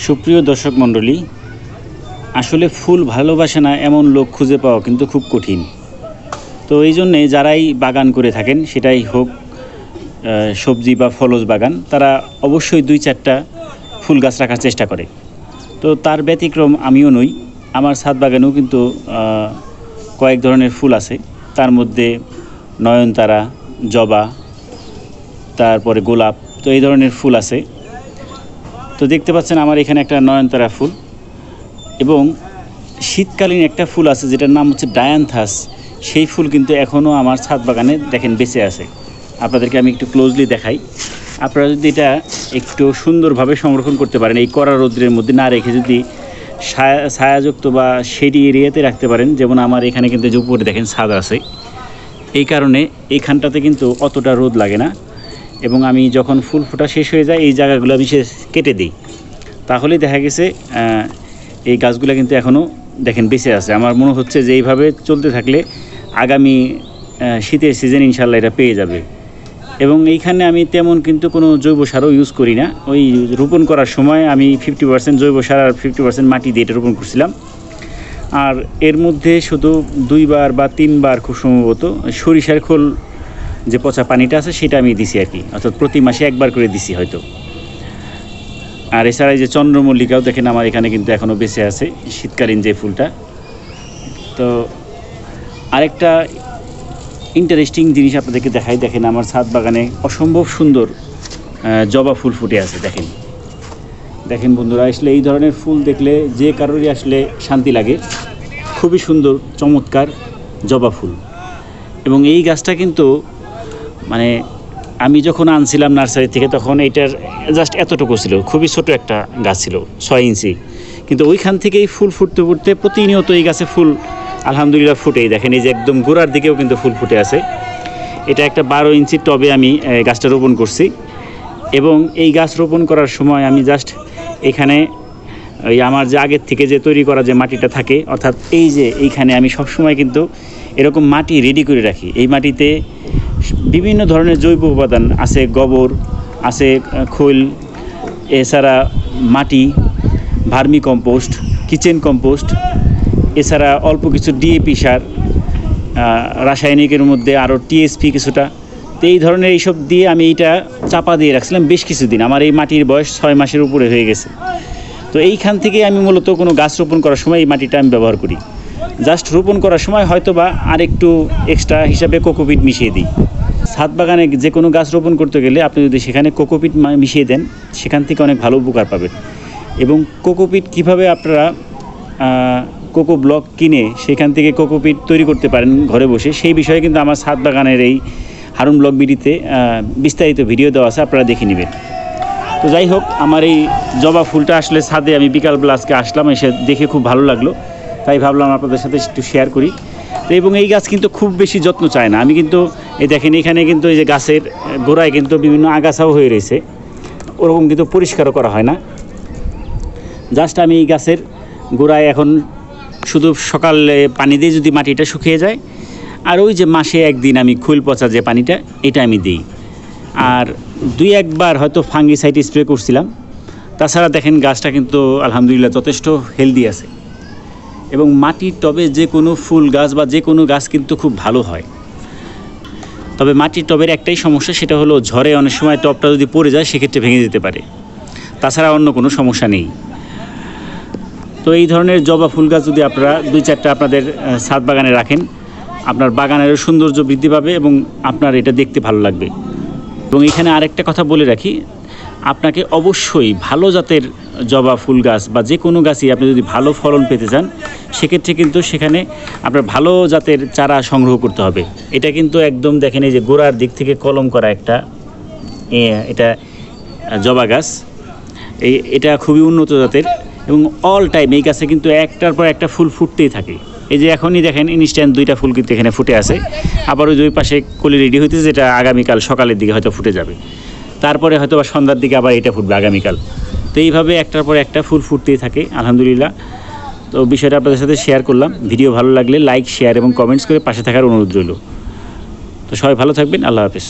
সুপ্রিয় দর্শক মণ্ডলী, আসলে ফুল ভালোবাসে না এমন লোক খুঁজে পাওয়া কিন্তু খুব কঠিন। তো এই জন্যে যারাই বাগান করে থাকেন, সেটাই হোক সবজি বা ফলজ বাগান, তারা অবশ্যই 2-4টা ফুল গাছ রাখার চেষ্টা করে। তো তার ব্যতিক্রম আমিও নই। আমার ছাদ বাগানেও কিন্তু কয়েক ধরনের ফুল আছে। তার মধ্যে নয়নতারা, জবা, তারপরে গোলাপ, তো এই ধরনের ফুল আছে। তো দেখতে পাচ্ছেন আমার এখানে একটা নয়নতারা ফুল, এবং শীতকালীন একটা ফুল আছে যেটার নাম হচ্ছে ডায়ান্থাস। সেই ফুল কিন্তু এখনও আমার ছাদ বাগানে দেখেন বেঁচে আছে। আপনাদেরকে আমি একটু ক্লোজলি দেখাই। আপনারা যদি এটা একটু সুন্দরভাবে সংরক্ষণ করতে পারেন, এই কড়া রৌদ্রের মধ্যে না রেখে যদি ছায়াযুক্ত বা শেডি এরিয়াতে রাখতে পারেন, যেমন আমার এখানে কিন্তু যে উপরে দেখেন ছাদ আছে, এই কারণে এইখানটাতে কিন্তু অতটা রোদ লাগে না। এবং আমি যখন ফুল ফোটা শেষ হয়ে যায়, এই জায়গাগুলো আমি কেটে দিই। তাহলেই দেখা গেছে এই গাছগুলো কিন্তু এখনও দেখেন বেঁচে আছে। আমার মনে হচ্ছে যে এইভাবে চলতে থাকলে আগামী শীতের সিজন ইনশাল্লাহ এটা পেয়ে যাবে। এবং এইখানে আমি তেমন কিন্তু কোনো জৈব সারও ইউজ করি না। ওই রোপণ করার সময় আমি 50% জৈব সার আর 50% মাটি দিয়ে এটা রোপণ করছিলাম। আর এর মধ্যে শুধু 2বার বা 3বার খুব সম্ভবত সরিষার খোল যে পচা পানিটা আছে সেটা আমি দিছি আর কি, অর্থাৎ প্রতি মাসে 1বার করে দিছি হয়তো। আর এছাড়া এই যে চন্দ্রমল্লিকাও দেখেন আমার এখানে কিন্তু এখনও বেঁচে আছে, শীতকালীন যে ফুলটা। তো আরেকটা ইন্টারেস্টিং জিনিস আপনাদেরকে দেখাই। দেখেন আমার ছাদ বাগানে অসম্ভব সুন্দর জবা ফুল ফুটে আছে। দেখেন বন্ধুরা, আসলে এই ধরনের ফুল দেখলে যে কারোরই আসলে শান্তি লাগে। খুবই সুন্দর চমৎকার জবা ফুল। এবং এই গাছটা কিন্তু মানে আমি যখন আনছিলাম নার্সারি থেকে, তখন এইটার জাস্ট এতটুকু ছিল, খুবই ছোট একটা গাছ ছিল, 6 ইঞ্চি। কিন্তু ওইখান থেকেই ফুল ফুটতে ফুটতে প্রতিনিয়ত এই গাছে ফুল আলহামদুলিল্লাহ ফুটেই। দেখেন এই যে একদম গোড়ার দিকেও কিন্তু ফুল ফুটে আছে। এটা একটা 12 ইঞ্চির টবে আমি গাছটা রোপণ করছি। এবং এই গাছ রোপণ করার সময় আমি জাস্ট এখানে ওই আমার যে আগের থেকে যে তৈরি করা যে মাটিটা থাকে, অর্থাৎ এই যে এইখানে আমি সবসময় কিন্তু এরকম মাটি রেডি করে রাখি। এই মাটিতে বিভিন্ন ধরনের জৈব উপাদান আছে, গোবর আছে, খোল, এছাড়া মাটি, ভার্মি কম্পোস্ট, কিচেন কম্পোস্ট, এছাড়া অল্প কিছু ডিএপি সার, রাসায়নিকের মধ্যে আরও টিএসপি কিছুটা। তো এই ধরনের এইসব দিয়ে আমি এইটা চাপা দিয়ে রাখছিলাম বেশ কিছুদিন। আমার এই মাটির বয়স 6 মাসের উপরে হয়ে গেছে। তো এইখান থেকে আমি মূলত কোনো গাছ রোপণ করার সময় এই মাটিটা আমি ব্যবহার করি। জাস্ট রোপণ করার সময় হয়তো বা আরেকটু এক্সট্রা হিসাবে কোকোপিট মিশিয়ে দিই। ছাদ বাগানে যে কোনো গাছ রোপণ করতে গেলে আপনি যদি সেখানে কোকোপিট মিশিয়ে দেন, সেখান থেকে অনেক ভালো উপকার পাবেন। এবং কোকোপিট কীভাবে আপনারা কোকো ব্লক কিনে সেখান থেকে কোকোপিট তৈরি করতে পারেন ঘরে বসে, সেই বিষয়ে কিন্তু আমার ছাদ বাগানের এই হারুন ব্লগ বিডিতে বিস্তারিত ভিডিও দেওয়া আছে, আপনারা দেখে নেবেন। তো যাই হোক, আমার এই জবা ফুলটা আসলে ছাদে আমি বিকালবেলা আজকে আসলাম, এসে দেখে খুব ভালো লাগলো, তাই ভাবলাম আপনাদের সাথে একটু শেয়ার করি। তো এবং এই গাছ কিন্তু খুব বেশি যত্ন চায় না। আমি কিন্তু এই দেখেন এখানে কিন্তু এই যে গাছের গোড়ায় কিন্তু বিভিন্ন আগাছাও হয়ে রয়েছে, ওরকম কিন্তু পরিষ্কারও করা হয় না। জাস্ট আমি এই গাছের গোড়ায় এখন শুধু সকালে পানি দিয়ে যদি মাটিটা শুকিয়ে যায়, আর ওই যে মাসে একদিন আমি খোল পচা যে পানিটা, এটা আমি দিই। আর 2-1বার হয়তো ফাঙ্গিসাইড স্প্রে করছিলাম। তাছাড়া দেখেন গাছটা কিন্তু আলহামদুলিল্লাহ যথেষ্ট হেলদি আছে। এবং মাটির টবে যে কোনো ফুল গাছ বা যে কোনো গাছ কিন্তু খুব ভালো হয়। তবে মাটির টবের একটাই সমস্যা, সেটা হলো ঝড়ে অনেক সময় টবটা যদি পড়ে যায় সেক্ষেত্রে ভেঙে যেতে পারে। তাছাড়া অন্য কোনো সমস্যা নেই। তো এই ধরনের জবা ফুল গাছ যদি আপনারা 2-4টা আপনাদের ছাদ বাগানে রাখেন, আপনার বাগানেরও সৌন্দর্য বৃদ্ধি পাবে এবং আপনার এটা দেখতে ভালো লাগবে। এবং এখানে আরেকটা কথা বলে রাখি, আপনাকে অবশ্যই ভালো জাতের জবা ফুল গাছ বা যে কোনো গাছই আপনি যদি ভালো ফলন পেতে চান, সেক্ষেত্রে কিন্তু সেখানে আপনার ভালো জাতের চারা সংগ্রহ করতে হবে। এটা কিন্তু একদম দেখেন এই যে গোড়ার দিক থেকে কলম করা একটা এটা জবা গাছ, এটা খুবই উন্নত জাতের। এবং অল টাইম এই গাছে কিন্তু একটার পর একটা ফুল ফুটতেই থাকে। এই যে এখনই দেখেন ইনস্ট্যান্ট 2টা ফুল কিন্তু এখানে ফুটে আছে। আবার ওই পাশে কলি রেডি হইতেছে, যেটা আগামীকাল সকালের দিকে হয়তো ফুটে যাবে। তারপরে হয়তো বা সন্ধ্যার দিকে আবার এটা ফুটবে আগামীকাল। তো এইভাবে একটার পর একটা ফুল ফুটতেই থাকে আলহামদুলিল্লাহ। তো বিষয়টা আপনাদের সাথে শেয়ার করলাম। ভিডিও ভালো লাগলে লাইক, শেয়ার এবং কমেন্টস করে পাশে থাকার অনুরোধ রইল। তো সবাই ভালো থাকবেন। আল্লাহ হাফেজ।